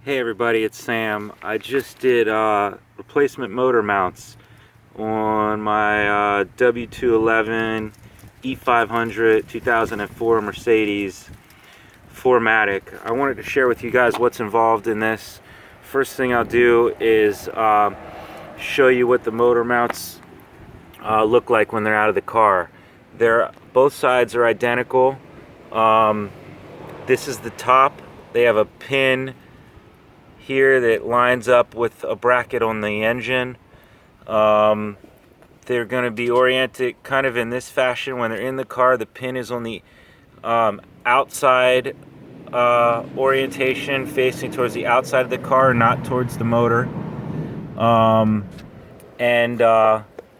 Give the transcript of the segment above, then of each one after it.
Hey everybody, it's Sam. I just did replacement motor mounts on my w211 e500 2004 Mercedes 4matic. I wanted to share with you guys what's involved in this. First thing I'll do is show you what the motor mounts look like when they're out of the car. Both sides are identical. This is the top. They have a pin here that lines up with a bracket on the engine. They're going to be oriented kind of in this fashion. When they're in the car, the pin is on the outside orientation, facing towards the outside of the car, not towards the motor.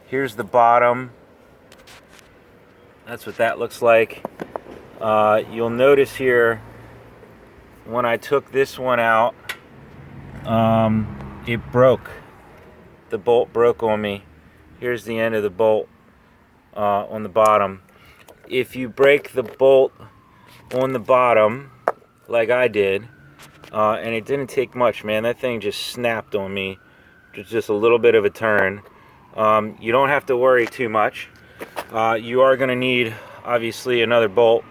Here's the bottom. That's what that looks like. You'll notice here when I took this one out, it broke. The bolt broke on me. Here's the end of the bolt on the bottom. If you break the bolt on the bottom like I did, and it didn't take much, man, that thing just snapped on me. Just a little bit of a turn. You don't have to worry too much. You are going to need, obviously, another bolt,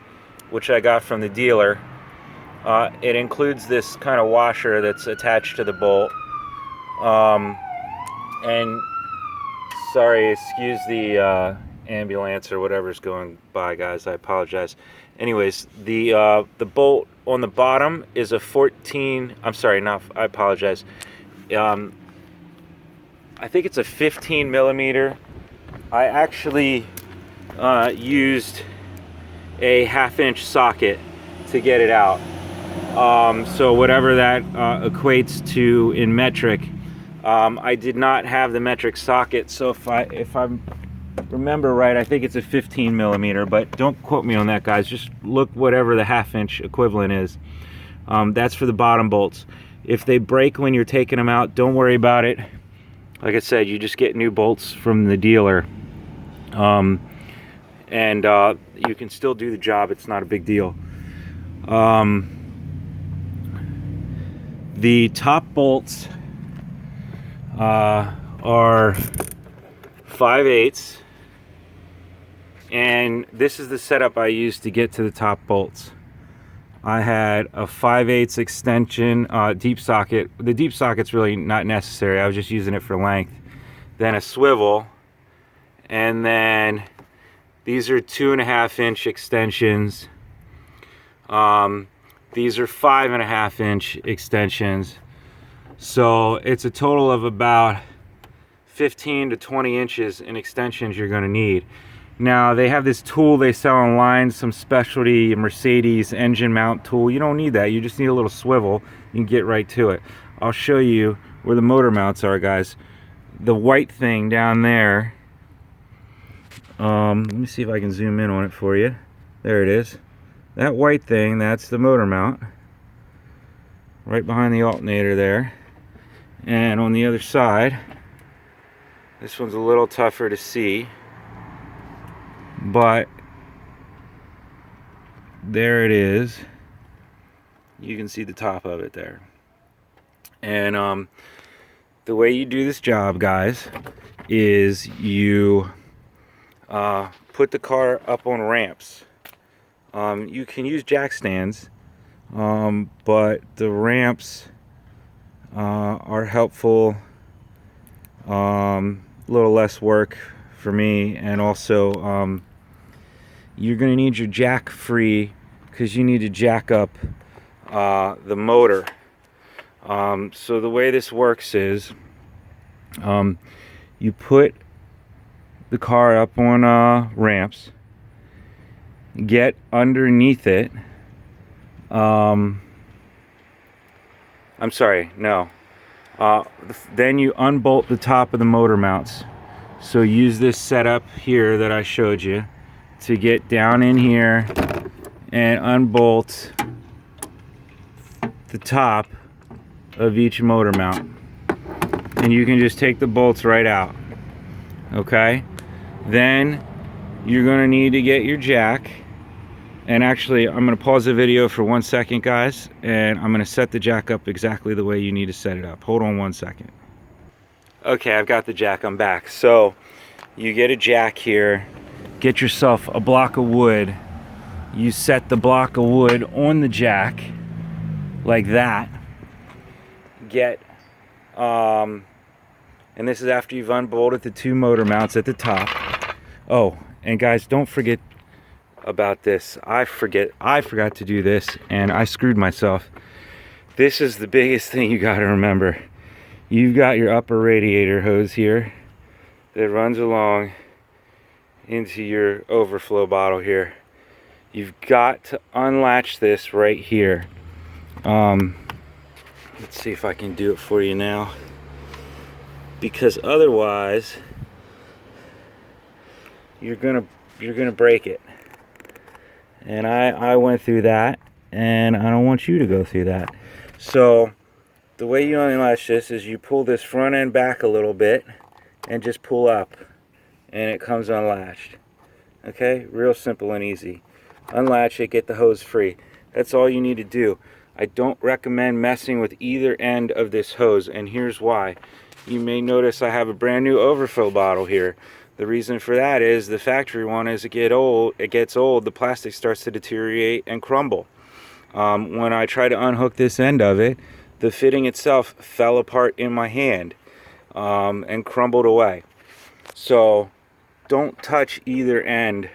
which I got from the dealer. It includes this kind of washer that's attached to the bolt. And sorry, excuse the ambulance or whatever's going by, guys. I apologize. Anyways, the bolt on the bottom is a 14. I'm sorry, not. I apologize. I think it's a 15 millimeter. I actually used a 1/2 inch socket to get it out. So whatever that equates to in metric, I did not have the metric socket, so if I remember right, I think it's a 15 millimeter, but don't quote me on that, guys. Just look whatever the 1/2 inch equivalent is. That's for the bottom bolts. If they break when you're taking them out, don't worry about it. Like I said, you just get new bolts from the dealer, and you can still do the job. It's not a big deal. The top bolts are 5/8, and this is the setup I used to get to the top bolts. I had a 5/8 extension, deep socket. The deep socket's really not necessary. I was just using it for length. Then a swivel, and then these are 2.5 inch extensions. These are 5.5 inch extensions. So it's a total of about 15 to 20 inches in extensions you're going to need. Now they have this tool they sell online, some specialty Mercedes engine mount tool. You don't need that. You just need a little swivel. You can get right to it. I'll show you where the motor mounts are, guys. The white thing down there. Let me see if I can zoom in on it for you. There it is. That white thing, that's the motor mount. Right behind the alternator there. And on the other side, this one's a little tougher to see, but there it is. You can see the top of it there. And the way you do this job, guys, is you put the car up on ramps. You can use jack stands, but the ramps are helpful. A little less work for me, and also you're going to need your jack free because you need to jack up the motor. So the way this works is you put the car up on ramps, get underneath it. I'm sorry, no. Then you unbolt the top of the motor mounts. So use this setup here that I showed you to get down in here and unbolt the top of each motor mount. And you can just take the bolts right out. Okay? Then you're going to need to get your jack And actually, I'm going to pause the video for 1 second, guys, and I'm going to set the jack up exactly the way you need to set it up. Hold on 1 second. Okay, I've got the jack. I'm back. So you get a jack here, get yourself a block of wood. You set the block of wood on the jack like that. Get and this is after you've unbolted the 2 motor mounts at the top. Oh, and guys, don't forget about this. I forgot to do this, and I screwed myself. This is the biggest thing you got to remember. You've got your upper radiator hose here that runs along into your overflow bottle here. You've got to unlatch this right here. Let's see if I can do it for you now, because otherwise you're gonna break it. And I went through that, and I don't want you to go through that. So the way you unlatch this is you pull this front end back a little bit and just pull up, and it comes unlatched. Okay, real simple and easy. Unlatch it, get the hose free. That's all you need to do. I don't recommend messing with either end of this hose, and here's why. You may notice I have a brand new overfill bottle here. The reason for that is the factory one, as it gets old, the plastic starts to deteriorate and crumble. When I try to unhook this end of it, the fitting itself fell apart in my hand and crumbled away. So don't touch either end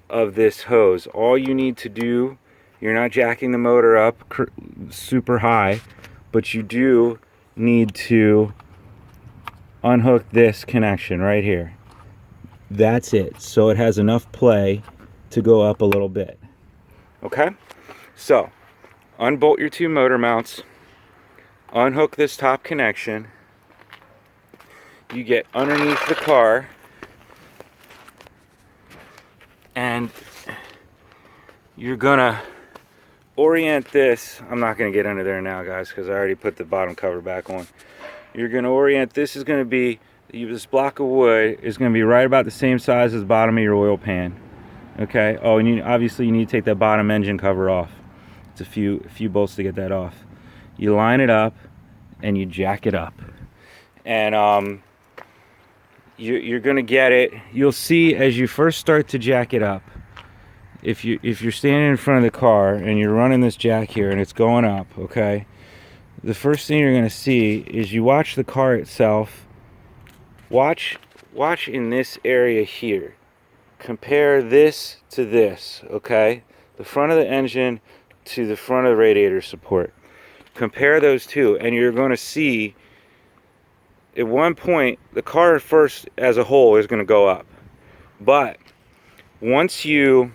of this hose. All you need to do, you're not jacking the motor up super high, but you do need to unhook this connection right here. That's it. So it has enough play to go up a little bit. Okay? So unbolt your 2 motor mounts, unhook this top connection, you get underneath the car, and you're gonna orient this. I'm not gonna get under there now, guys, because I already put the bottom cover back on. You're gonna orient, this is gonna be, this block of wood is gonna be right about the same size as the bottom of your oil pan. Okay, oh, and obviously you need to take that bottom engine cover off. It's a few bolts to get that off. You line it up and you jack it up, and you're gonna get it. You'll see as you first start to jack it up, if you're standing in front of the car and you're running this jack here and it's going up, okay, the first thing you're gonna see is you watch the car itself. Watch in this area here. Compare this to this, okay? The front of the engine to the front of the radiator support. Compare those two, and you're going to see at one point the car first as a whole is going to go up, but once you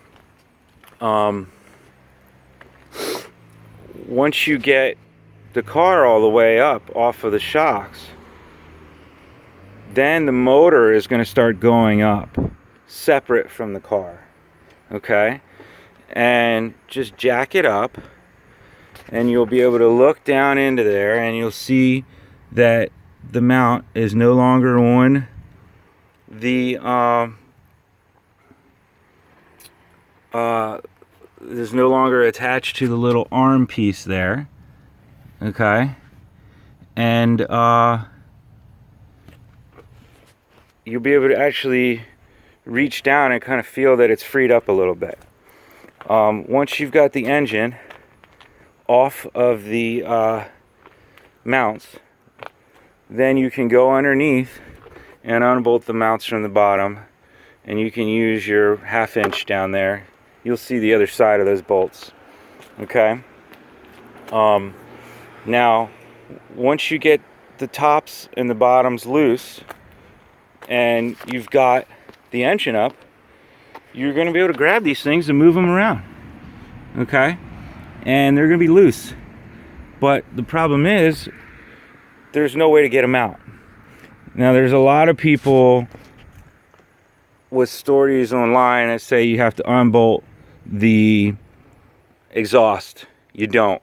get the car all the way up off of the shocks, then the motor is going to start going up separate from the car. Okay, and just jack it up, and you'll be able to look down into there, and you'll see that the mount is no longer on the is no longer attached to the little arm piece there. Okay, and you'll be able to actually reach down and kind of feel that it's freed up a little bit. Once you've got the engine off of the mounts, then you can go underneath and unbolt the mounts from the bottom, and you can use your 1/2 inch down there. You'll see the other side of those bolts. Okay, now once you get the tops and the bottoms loose and you've got the engine up, you're going to be able to grab these things and move them around. Okay, and they're going to be loose, but the problem is there's no way to get them out. Now there's a lot of people with stories online that say you have to unbolt the exhaust. You don't.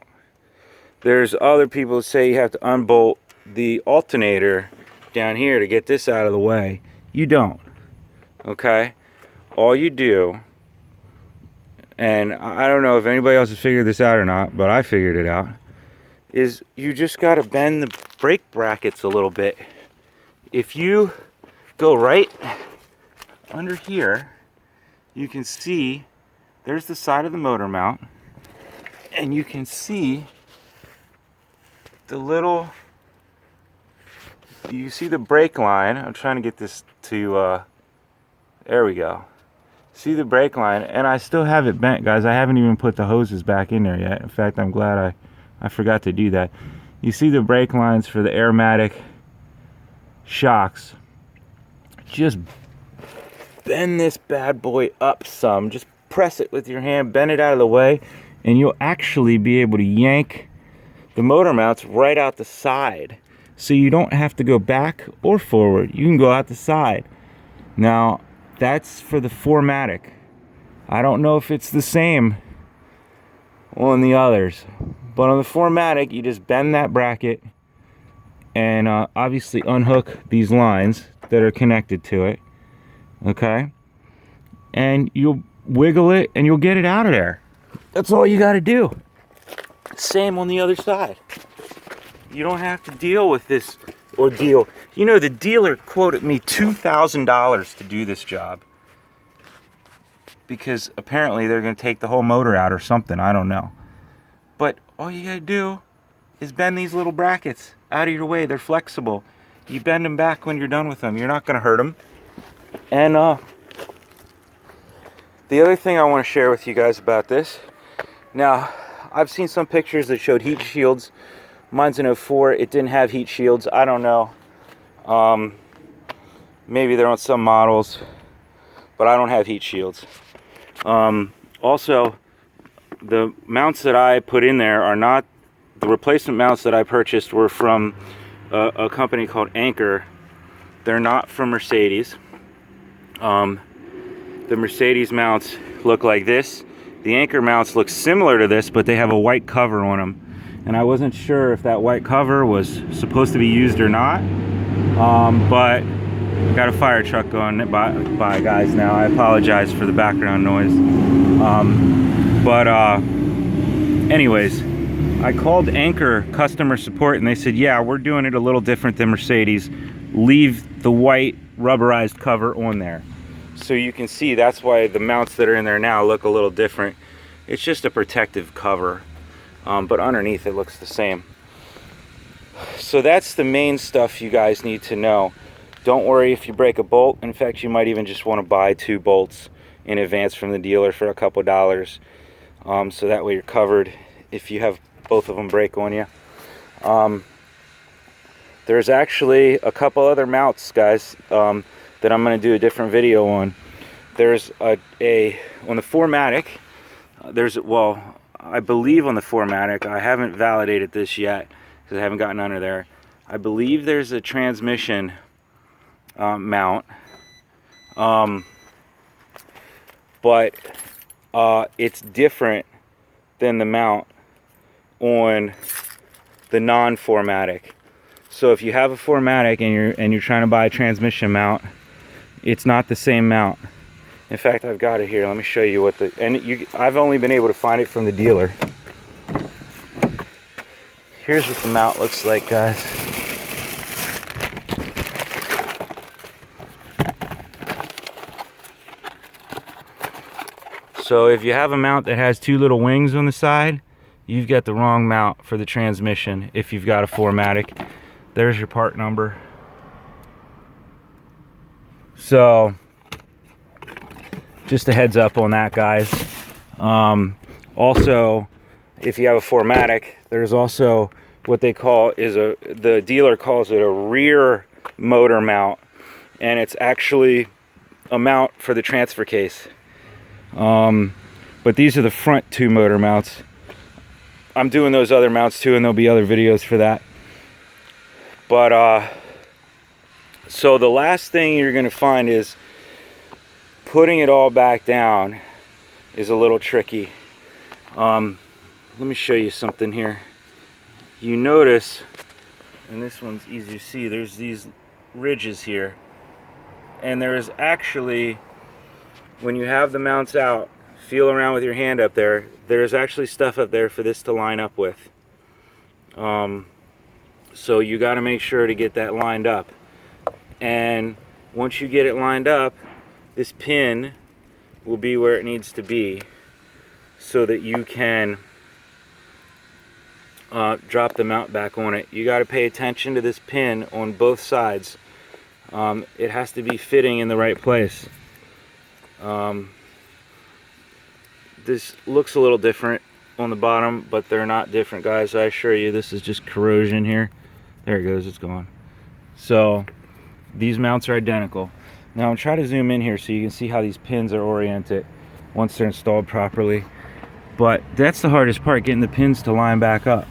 There's other people that say you have to unbolt the alternator down here to get this out of the way. You don't. Okay, all you do and I don't know if anybody else has figured this out or not, but I figured it out, is you just got to bend the brake brackets a little bit. If you go right under here, you can see there's the side of the motor mount, and you can see the little, you see the brake line. I'm trying to get this to, there we go. See the brake line, and I still have it bent, guys. I haven't even put the hoses back in there yet. In fact, I'm glad I forgot to do that. You see the brake lines for the aromatic shocks. Just bend this bad boy up some. Just press it with your hand, bend it out of the way, and you'll actually be able to yank the motor mounts right out the side. So you don't have to go back or forward. You can go out the side. Now, that's for the 4matic. I don't know if it's the same on the others, but on the 4matic, you just bend that bracket and obviously unhook these lines that are connected to it, okay? And you'll wiggle it and you'll get it out of there. That's all you got to do. Same on the other side. You don't have to deal with this ordeal. You know, the dealer quoted me $2,000 to do this job, because apparently they're going to take the whole motor out or something. I don't know. But all you got to do is bend these little brackets out of your way. They're flexible. You bend them back when you're done with them. You're not going to hurt them. And the other thing I want to share with you guys about this. Now, I've seen some pictures that showed heat shields. Mine's an 04. It didn't have heat shields. I don't know. Maybe they're on some models, but I don't have heat shields. Also, the mounts that I put in there are not, the replacement mounts that I purchased were from a company called Anchor. They're not from Mercedes. The Mercedes mounts look like this. The Anchor mounts look similar to this, but they have a white cover on them. And I wasn't sure if that white cover was supposed to be used or not. But got a fire truck going by guys now. I apologize for the background noise. Anyways, I called Anchor customer support and they said, yeah, we're doing it a little different than Mercedes. Leave the white rubberized cover on there. So you can see that's why the mounts that are in there now look a little different. It's just a protective cover. But underneath it looks the same. So that's the main stuff you guys need to know. Don't worry if you break a bolt. In fact, you might even just want to buy 2 bolts in advance from the dealer for a couple dollars. So that way you're covered if you have both of them break on you. There's actually a couple other mounts, guys, that I'm going to do a different video on. There's on the 4matic, I believe on the 4matic, I haven't validated this yet because I haven't gotten under there. I believe there's a transmission mount, but it's different than the mount on the non-4matic. So if you have a 4matic and you're trying to buy a transmission mount, it's not the same mount. In fact, I've got it here. Let me show you what I've only been able to find it from the dealer. Here's what the mount looks like, guys. So if you have a mount that has 2 little wings on the side, you've got the wrong mount for the transmission if you've got a 4matic. There's your part number. So just a heads up on that, guys. Also, if you have a 4matic, there's also what they call the dealer calls it a rear motor mount, and it's actually a mount for the transfer case. But these are the front 2 motor mounts. I'm doing those other mounts too, and there'll be other videos for that. But so the last thing you're going to find is putting it all back down is a little tricky. Let me show you something here. You notice, and this one's easy to see, there's these ridges here. And there is actually, when you have the mounts out feel around with your hand up there. There's actually stuff up there for this to line up with. So you got to make sure to get that lined up. And once you get it lined up, this pin will be where it needs to be so that you can drop the mount back on it. You got to pay attention to this pin on both sides. It has to be fitting in the right place. This looks a little different on the bottom, but they're not different, guys. I assure you, this is just corrosion here. There it goes, it's gone. So these mounts are identical. Now I'm trying to zoom in here so you can see how these pins are oriented once they're installed properly. But that's the hardest part, getting the pins to line back up.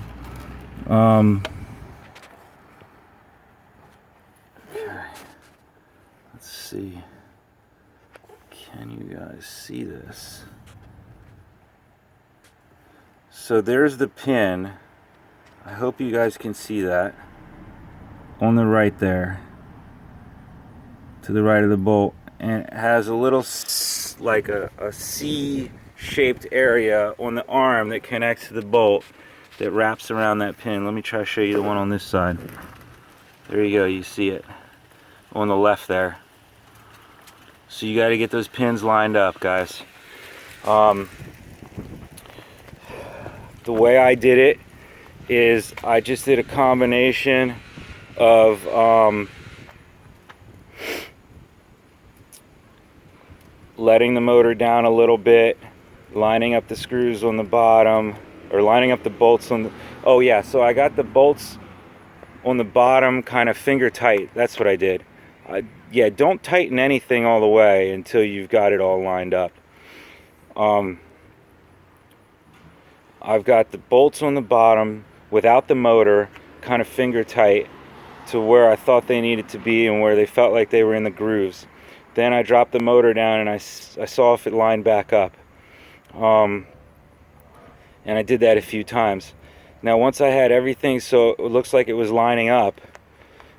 Okay. Let's see. Can you guys see this? So there's the pin. I hope you guys can see that. On the right there. To the right of the bolt. And it has a little, like a C-shaped area on the arm that connects to the bolt that wraps around that pin. Let me try to show you the one on this side. There you go, you see it. On the left there. So you got to get those pins lined up, guys. The way I did it is I just did a combination of letting the motor down a little bit, lining up the screws on the bottom, or lining up the bolts on the, oh yeah, so I got the bolts on the bottom kind of finger tight. That's what I did. Yeah, don't tighten anything all the way until you've got it all lined up. I've got the bolts on the bottom without the motor kind of finger tight to where I thought they needed to be and where they felt like they were in the grooves. Then I dropped the motor down and I saw if it lined back up. And I did that a few times. Now once I had everything so it looks like it was lining up,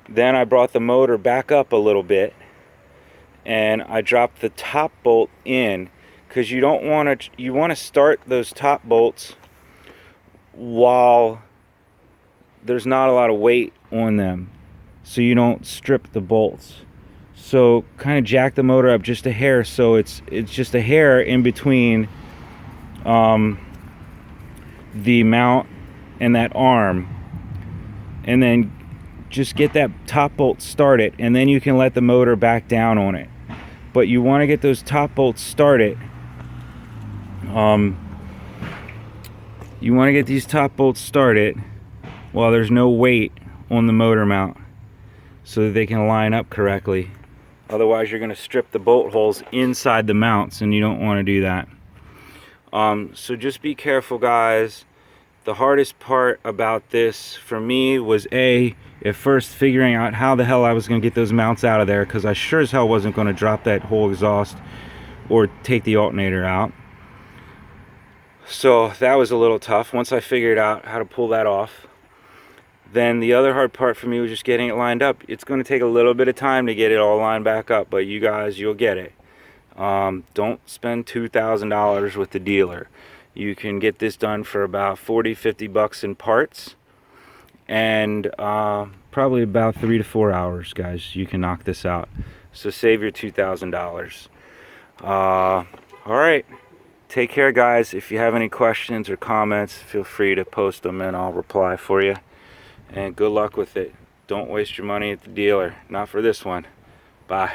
then I brought the motor back up a little bit and I dropped the top bolt in, because you don't want to, you want to start those top bolts while there's not a lot of weight on them so you don't strip the bolts. So kind of jack the motor up just a hair, so it's just a hair in between the mount and that arm, and then just get that top bolt started, and then you can let the motor back down on it. But you want to get those top bolts started. You want to get these top bolts started while there's no weight on the motor mount so that they can line up correctly. Otherwise you're going to strip the bolt holes inside the mounts, and you don't want to do that. So just be careful, guys. The hardest part about this for me was at first figuring out how the hell I was going to get those mounts out of there, because I sure as hell wasn't going to drop that whole exhaust or take the alternator out. So that was a little tough. Once I figured out how to pull that off, then the other hard part for me was just getting it lined up. It's going to take a little bit of time to get it all lined back up, but you guys, you'll get it. Don't spend $2,000 with the dealer. You can get this done for about 40-50 bucks in parts, and probably about 3 to 4 hours, guys. You can knock this out. So save your $2,000. All right. Take care, guys. If you have any questions or comments, feel free to post them and I'll reply for you. And good luck with it. Don't waste your money at the dealer. Not for this one. Bye.